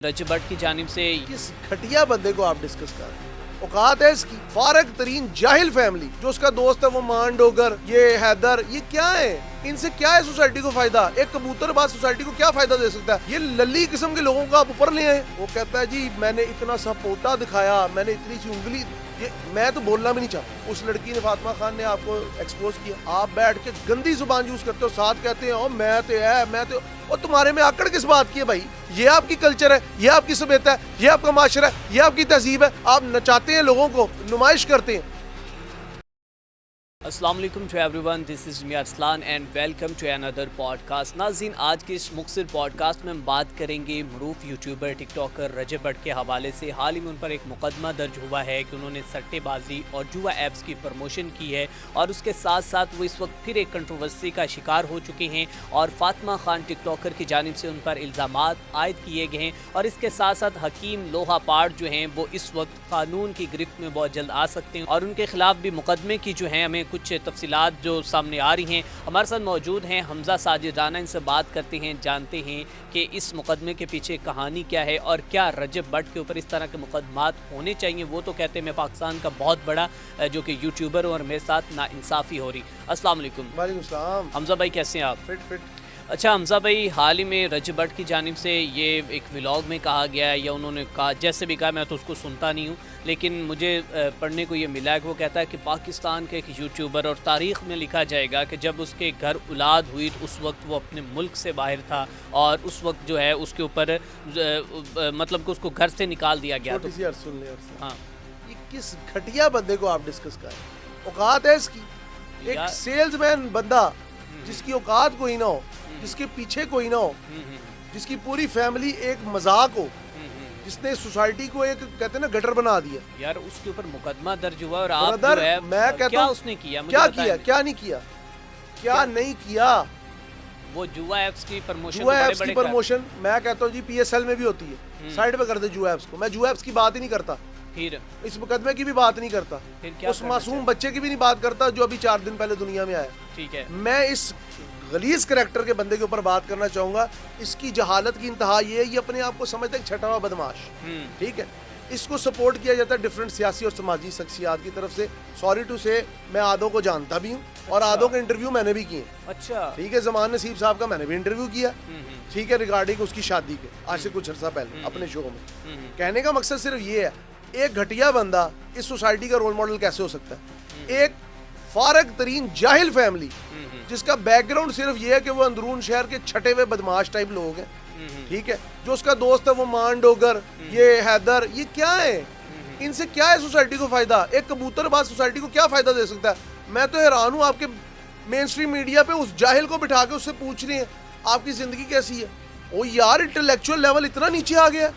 रजब भट्ट की जानिब से किस घटिया बंदे को आप डिस्कस कर रहे हैं? औकात है इसकी? फारग तरीन जाहिल फैमिली, जो उसका दोस्त है वो मान डोगर, ये हैदर, ये क्या है? इनसे क्या है सोसाइटी को फायदा? एक कबूतरबाज सोसाइटी को क्या फायदा दे सकता है? ये लल्ली किस्म के लोगों को आप ऊपर ले आए। वो कहता है जी मैंने इतना सा पोटा दिखाया, मैंने इतनी सी उंगली, ये मैं तो बोलना भी नहीं चाहता। उस लड़की ने, फातिमा खान ने आपको एक्सपोज किया, आप बैठ के गंदी जुबान यूज करते हो, साथ कहते हैं ओ मैं तो है, मैं तो, और तुम्हारे में आकड़ किस बात की है भाई? ये आपकी कल्चर है, ये आपकी सभ्यता है, ये आपका माशरा है, ये आपकी तहजीब है। आप नचाते हैं लोगों को, नुमाइश करते हैं। अस्सलाम वालेकुम to everyone, this is me Arsalan and welcome to another podcast. नाज़रीन, आज के इस मुख्तसर पॉडकास्ट में हम बात करेंगे मरूफ यूट्यूबर टिकटॉकर रजब भट्ट के हवाले से। हाल ही में उन पर एक मुकदमा दर्ज हुआ है कि उन्होंने सट्टेबाजी और जुआ ऐप्स की प्रमोशन की है, और उसके साथ साथ वो इस वक्त फिर एक कंट्रोवर्सी का शिकार हो चुके हैं और फातिमा खान टिकटॉकर की जानिब से उन पर इल्ज़ामात आयद किए गए हैं। और इसके साथ साथ हकीम लोहापाड़ जो हैं वो इस वक्त कानून की गिरफ्त में बहुत जल्द आ सकते हैं, और उनके खिलाफ भी मुकदमे की जो है हमें कुछ तफसीलात जो सामने आ रही हैं। हमारे साथ मौजूद हैं हमजा साजिद राना, इनसे बात करते हैं, जानते हैं कि इस मुकदमे के पीछे कहानी क्या है और क्या रजब भट्ट के ऊपर इस तरह के मुकदमात होने चाहिए। वो तो कहते हैं मैं पाकिस्तान का बहुत बड़ा जो कि यूट्यूबर हूँ और मेरे साथ नाइंसाफ़ी हो रही। अस्सलाम वालेकुम। वालेकुम सलाम। हमजा भाई कैसे हैं आप? फिट। अच्छा हमजा भाई, हाल ही में रजब भट्ट की जानिब से ये एक व्लॉग में कहा गया है, या उन्होंने कहा, जैसे भी कहा, मैं तो उसको सुनता नहीं हूँ, लेकिन मुझे पढ़ने को ये मिला है कि वो कहता है कि पाकिस्तान के एक यूट्यूबर, और तारीख़ में लिखा जाएगा कि जब उसके घर औलाद हुई तो उस वक्त वो अपने मुल्क से बाहर था, और उस वक्त जो है उसके ऊपर मतलब कि उसको घर से निकाल दिया गया। तो सुन ले हाँ, ये किस घटिया बंदे को आप डिस्कस कर रहे हैं? औकात है इसकी? एक सेल्समैन बंदा जिसकी औकात कोई ना हो, जिसके पीछे कोई ना हो, जिसकी पूरी फैमिली एक मजाक हो, जिसने सोसाइटी को एक, कहते हैं ना, गटर बना दिया। यार उसके ऊपर मुकदमा दर्ज हुआ और आप ब्रदर, जो है, मैं कहता क्या हूं, उसने किया? क्या किया, क्या नहीं किया, क्या नहीं किया? वो जुआ ऐप्स की प्रमोशन, जुआ ऐप्स की प्रमोशन, मैं कहता हूँ जी PSL में भी होती है, साइड पे कर दे जुआ ऐप्स को। मैं जुआ ऐप्स की बात ही नहीं करता, फिर इस मुकदमे की भी बात नहीं करता, फिर क्या उस मासूम बच्चे की भी नहीं बात करता जो अभी 4 दिन पहले दुनिया में आया। ठीक है, मैं इस गलीज करैक्टर के बंदे के ऊपर बात करना चाहूंगा। इसकी जहालत की इंतहा ये है, ये अपने आप को समझता है छठा हुआ बदमाश। ठीक है, इसको सपोर्ट किया जाता है डिफरेंट सियासी और समाजी शख्सियात की तरफ से। सॉरी टू से, मैं आदो को जानता भी हूँ, और आदो के इंटरव्यू मैंने भी किए। अच्छा, ठीक है, जमान नसीब साहब का मैंने भी इंटरव्यू किया। ठीक है, रिगार्डिंग उसकी शादी के, आज से कुछ अर्सा पहले अपने शो में। कहने का मकसद सिर्फ ये है, एक घटिया बंदा इस सोसाइटी का रोल मॉडल कैसे हो सकता है? एक फारग तरीन जाहिल फैमिली जिसका बैकग्राउंड सिर्फ ये है कि वो अंदरून शहर के छठे हुए बदमाश टाइप लोग हैं। ठीक है, जो उसका दोस्त है वो मान डोगर, ये हैदर, ये क्या है? इनसे क्या है सोसाइटी को फायदा? एक कबूतरबाज सोसाइटी को क्या फायदा दे सकता है? मैं तो हैरान हूँ, आपके मेन स्ट्रीम मीडिया पे उस जाहिल को बिठा के उससे पूछ रहे हैं आपकी जिंदगी कैसी है। ओ यार, इंटेलेक्चुअल लेवल इतना नीचे आ गया,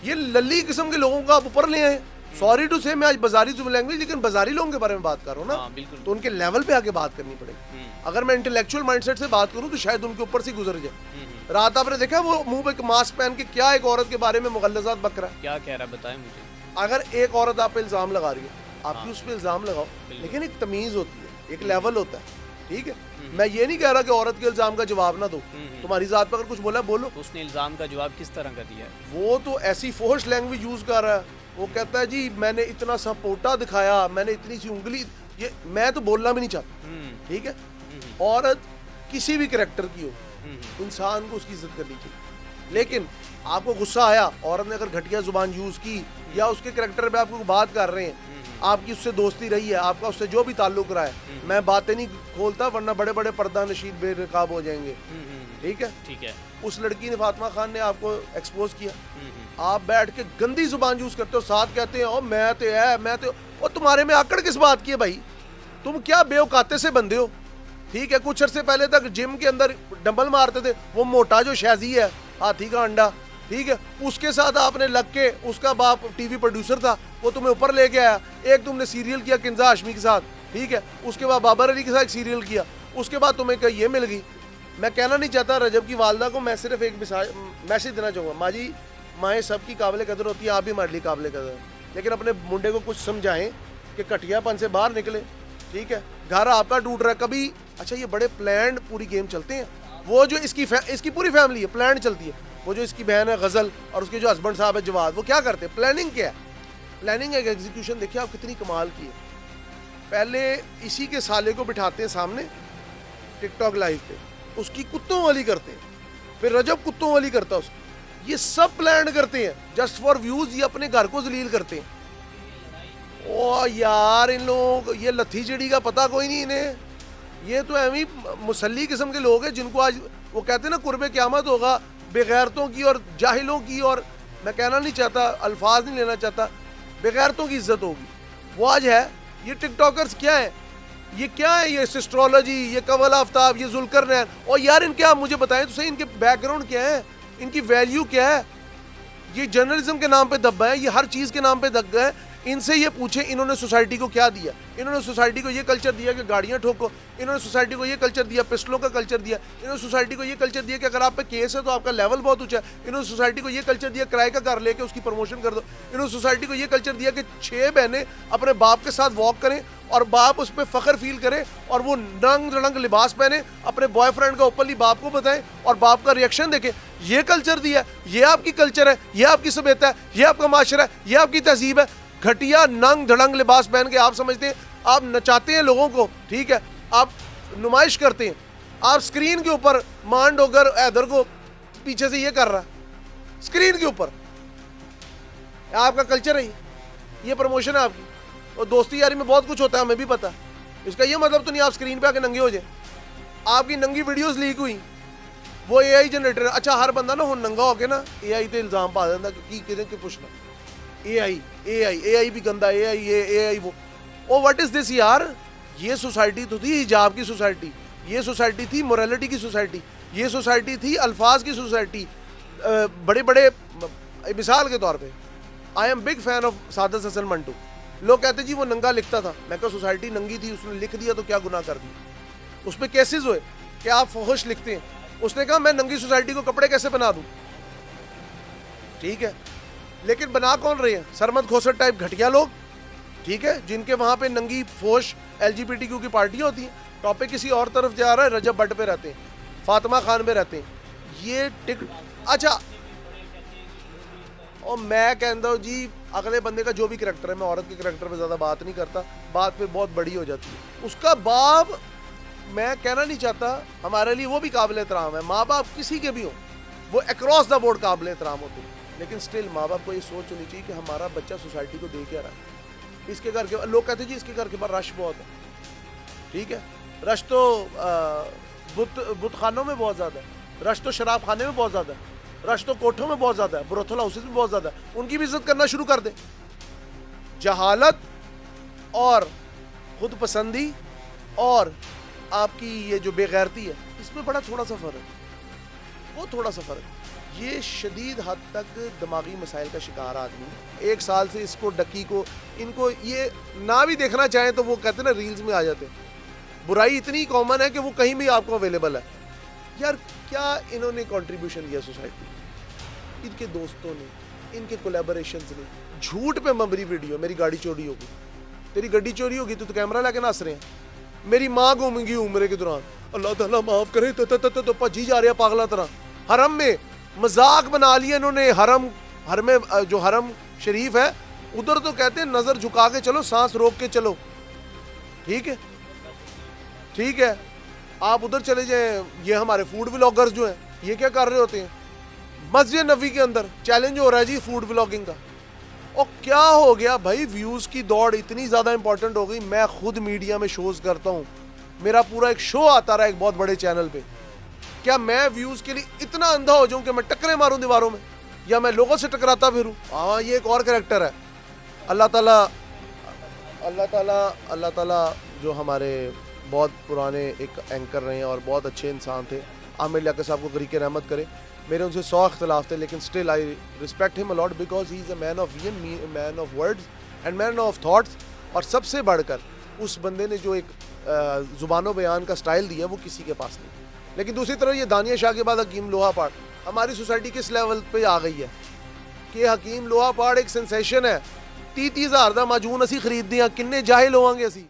ये लल्ली किस्म के लोगों को आप ऊपर ले आए। सॉरी टू से, मैं आज बाजारी लैंग्वेज, लेकिन बाजारी लोगों के बारे में बात कर रहा हूँ ना, तो उनके लेवल पे आके बात करनी पड़ेगी। अगर मैं इंटेलेक्चुअल माइंडसेट से बात करूँ तो शायद उनके ऊपर से गुजर जाए। रात आपने देखा वो मुंह पे मास्क पहन के क्या एक औरत के बारे में मुगल्लज़ात बक रहा है? क्या कह रहा है बताएं मुझे। अगर एक औरत आप पे इल्जाम लगा रही है, आप भी उस पे इल्जाम लगाओ, लेकिन एक तमीज होती है, एक लेवल होता है। ठीक है, मैं ये नहीं कह रहा कि औरत के इल्जाम का जवाब ना दो। तुम्हारी जात पर अगर कुछ बोला बोलो। तो उसने इल्जाम का जवाब किस तरह का दिया है? वो तो ऐसी फोर्स लैंग्वेज यूज कर रहा है। वो कहता है जी मैंने इतना सा पोटा दिखाया, मैंने इतनी सी उंगली, ये मैं तो बोलना भी नहीं चाहता। ठीक है, औरत किसी भी कैरेक्टर की हो, इंसान को उसकी इज्जत करनी चाहिए। लेकिन आपको गुस्सा आया, औरत ने अगर घटिया जुबान यूज की, या उसके कैरेक्टर पे आपको बात कर रहे हैं, आपकी उससे दोस्ती रही है, आपका उससे जो भी ताल्लुक रहा है, मैं बातें नहीं खोलता वरना बड़े बड़े पर्दा नशीद बेनकाब हो जाएंगे। ठीक है, ठीक है, उस लड़की ने, फातिमा खान ने आपको एक्सपोज किया, आप बैठ के गंदी जुबान यूज करते हो, साथ कहते हैं ओ मैं तो है, मैं तो, और तुम्हारे में आकड़ किस बात की है भाई? तुम क्या बेऔकाते से बंदे हो? ठीक है, कुछ अरसे पहले तक जिम के अंदर डंबल मारते थे, वो मोटा जो शैजी है, हाथी का अंडा, ठीक है, उसके साथ आपने लग के, उसका बाप टीवी प्रोड्यूसर था, वो तुम्हें ऊपर लेके आया। एक तुमने सीरियल किया किंजा हाशमी के साथ, ठीक है, उसके बाद बाबर अली के साथ सीरियल किया, उसके बाद तुम्हें कहीं ये मिल गई। मैं कहना नहीं चाहता रजब की वालदा को, मैं सिर्फ एक मैसेज देना चाहूँगा, माँ जी, माएँ सबकी काबिल कदर होती है, आप भी हमारे लिए काबिल कदर, लेकिन अपने मुंडे को कुछ समझाएं कि कटियापन से बाहर निकले। ठीक है, घर आपका टूट रहा है कभी। अच्छा, ये बड़े प्लान पूरी गेम चलते हैं, वो जो इसकी पूरी फैमिली है, प्लान चलती है। वो जो इसकी बहन है गज़ल और उसके जो हस्बैंड साहब है जवाद, वो क्या करते हैं? प्लानिंग क्या है? प्लानिंग एक एग्जीक्यूशन देखिए आप कितनी कमाल की है। पहले इसी के साले को बिठाते हैं सामने टिकटॉक लाइव पे, उसकी कुत्तों वाली करते हैं, फिर रजब कुत्तों वाली करता है उसको। ये सब प्लान करते हैं जस्ट फॉर व्यूज, ये अपने घर को जलील करते हैं। ओ यार इन लोगों ये लथी चिड़ी का पता कोई नहीं इन्हें, ये तो एवं मुसल्ली किस्म के लोग हैं जिनको आज वो कहते हैं ना कुर्बे क़यामत होगा बेगैरतों की और जाहिलों की, और मैं कहना नहीं चाहता, अल्फाज नहीं लेना चाहता, बेगैरतों की इज्जत होगी, वो आज है। ये टिकटॉकर्स क्या है, ये क्या है, ये एस्ट्रोलॉजी, ये कवल आफ्ताब, ये जुल्करनैन, और यार इनके आप मुझे बताएं तो सही इनके बैकग्राउंड क्या है, इनकी वैल्यू क्या है? ये जर्नलिज्म के नाम पे दबा है, ये हर चीज़ के नाम पे दब गए। इनसे ये पूछे इन्होंने सोसाइटी को क्या दिया? इन्होंने सोसाइटी को ये कल्चर दिया कि गाड़ियाँ ठोको, इन्होंने सोसाइटी को ये कल्चर दिया, पिस्टलों का कल्चर दिया, इन्होंने सोसाइटी को ये कल्चर दिया कि अगर आप पे केस है तो आपका लेवल बहुत ऊंचा है, इन्होंने सोसाइटी को ये कल्चर दिया किराए का घर लेके उसकी प्रमोशन कर दो, इन्होंने सोसाइटी को ये कल्चर दिया कि 6 बहनें अपने बाप के साथ वॉक करें और बाप उस पर फ़ख्र फील करे और वो रंग रंग लिबास पहने, अपने बॉयफ्रेंड का ओपनली बाप को बताएं और बाप का रिएक्शन देखें। ये कल्चर दिया, ये आपकी कल्चर है, ये आपकी सभ्यता है, ये आपका माशरा है, ये आपकी तहजीब है। घटिया नंग धड़ंग लिबास पहन के आप समझते हैं आप नचाते हैं लोगों को, ठीक है, आप नुमाइश करते हैं, आप स्क्रीन के ऊपर मान डोगर हैदर को पीछे से ये कर रहा है स्क्रीन के ऊपर, आपका कल्चर है ये प्रमोशन है आपकी। और दोस्ती यारी में बहुत कुछ होता है, हमें भी पता। इसका ये मतलब तो नहीं आप स्क्रीन पे आके नंगे हो जाए। आपकी नंगी वीडियोस लीक हुई, वो एआई जनरेटर। अच्छा हर बंदा ना हुण नंगा होके ना एआई ते इल्जाम पा देंदा कि किदे के पुछना एआई भी गंदा, एआई वो। ओ व्हाट इज दिस यार? ये सोसाइटी तो थी हिजाब की सोसाइटी, ये सोसाइटी थी मोरालिटी की सोसाइटी, ये सोसाइटी थी अल्फाज की सोसाइटी। बड़े बड़े मिसाल के तौर पे I am big fan of Saadat Hasan Manto. लोग कहते जी वो नंगा लिखता था, मैं कहा सोसाइटी नंगी थी, उसने लिख दिया तो क्या गुनाह कर दिया? उस पर केसेस हुए कि आप फहश लिखते हैं, उसने कहा मैं नंगी सोसाइटी को कपड़े कैसे बना दूं? ठीक है, लेकिन बना कौन रहे हैं? सरमद खोसर टाइप घटिया लोग, ठीक है, जिनके वहां पे नंगी फोश LGBTQ की पार्टियां होती हैं। टॉपिक किसी और तरफ जा रहा है, रजब भट्ट पे रहते हैं, फातिमा खान पे रहते हैं, ये टिक। अच्छा और मैं कहता हूँ जी अगले बंदे का जो भी करैक्टर है, मैं औरत के करैक्टर पे ज़्यादा बात नहीं करता, बात पे बहुत बड़ी हो जाती है। उसका बाप मैं कहना नहीं चाहता, हमारे लिए वो भी काबिल एहतराम है, माँ बाप किसी के भी हों वो अक्रॉस द बोर्ड काबिल एहतराम होते हैं, लेकिन स्टिल माँ बाप को ये सोच होनी चाहिए कि हमारा बच्चा सोसाइटी को दे क्या रहा है। इसके घर के लोग कहते हैं जी इसके घर के बाहर रश बहुत है, ठीक है, रश तो बुत खानों में बहुत ज़्यादा है, रश तो शराब खाने में बहुत ज़्यादा है, रश तो कोठों में बहुत ज़्यादा है, ब्रोथल हाउसेज में बहुत ज़्यादा है, उनकी भी इज्जत करना शुरू कर दें। जहालत और खुद पसंदी और आपकी ये जो बेगैरती है, इसमें बड़ा थोड़ा सा फ़र्क है, वो थोड़ा सा फ़र्क है। ये शदीद हद तक दिमागी मसाइल का शिकार आदमी है। 1 साल से इसको डकी को इनको ये ना भी देखना चाहें तो वो कहते हैं ना रील्स में आ जाते हैं। बुराई इतनी कॉमन है कि वो कहीं भी आपको अवेलेबल है। यार क्या इन्होंने कंट्रीब्यूशन दिया सोसाइटी, इनके दोस्तों ने, इनके कोलैबोरेशंस ने। झूठ पे मबनी वीडियो, मेरी गाड़ी चोरी होगी, तेरी गड्डी चोरी होगी तो कैमरा लेके नस रहे हैं, मेरी माँ घूमेंगी उम्र के दौरान, अल्लाह ताला माफ़ करे, तो भजी जा रहे हैं पागला तरह। हरम में मजाक बना लिया इन्होंने, हरम में जो हरम शरीफ है उधर तो कहते हैं नज़र झुका के चलो, सांस रोक के चलो, ठीक है, ठीक है, आप उधर चले जाएं। ये हमारे फूड व्लॉगर्स जो हैं ये क्या कर रहे होते हैं? मस्जिद नबी के अंदर चैलेंज हो रहा है जी फूड व्लॉगिंग का। और क्या हो गया भाई, व्यूज़ की दौड़ इतनी ज़्यादा इंपॉर्टेंट हो गई। मैं खुद मीडिया में शोज़ करता हूँ, मेरा पूरा एक शो आता रहा है एक बहुत बड़े चैनल पे। क्या मैं व्यूज़ के लिए इतना अंधा हो जाऊँ कि मैं टक्करें मारूँ दीवारों में, या मैं लोगों से टकराता फिरूँ? हाँ, ये एक और करैक्टर है। अल्लाह ताला जो हमारे बहुत पुराने एक एंकर रहे हैं और बहुत अच्छे इंसान थे, आमिर लियाकत साहब को गरीक़ रहमत करे। मेरे उनसे 100 इख्तिलाफ थे, लेकिन still I respect him a lot because he is a man of vision, man of words and man of thoughts. और सबसे बढ़कर उस बंदे ने जो एक ज़ुबानो बयान का स्टाइल दिया वो किसी के पास नहीं। लेकिन दूसरी तरफ ये दानिया शाह के बाद हकीम लोहा पाड़, हमारी सोसाइटी किस लेवल पे आ गई है कि हकीम लोहा पाड़ एक सेंसेशन है। 30,000 का माजून असी खरीदते हैं, किन्ने जाहिल होवांगे असी।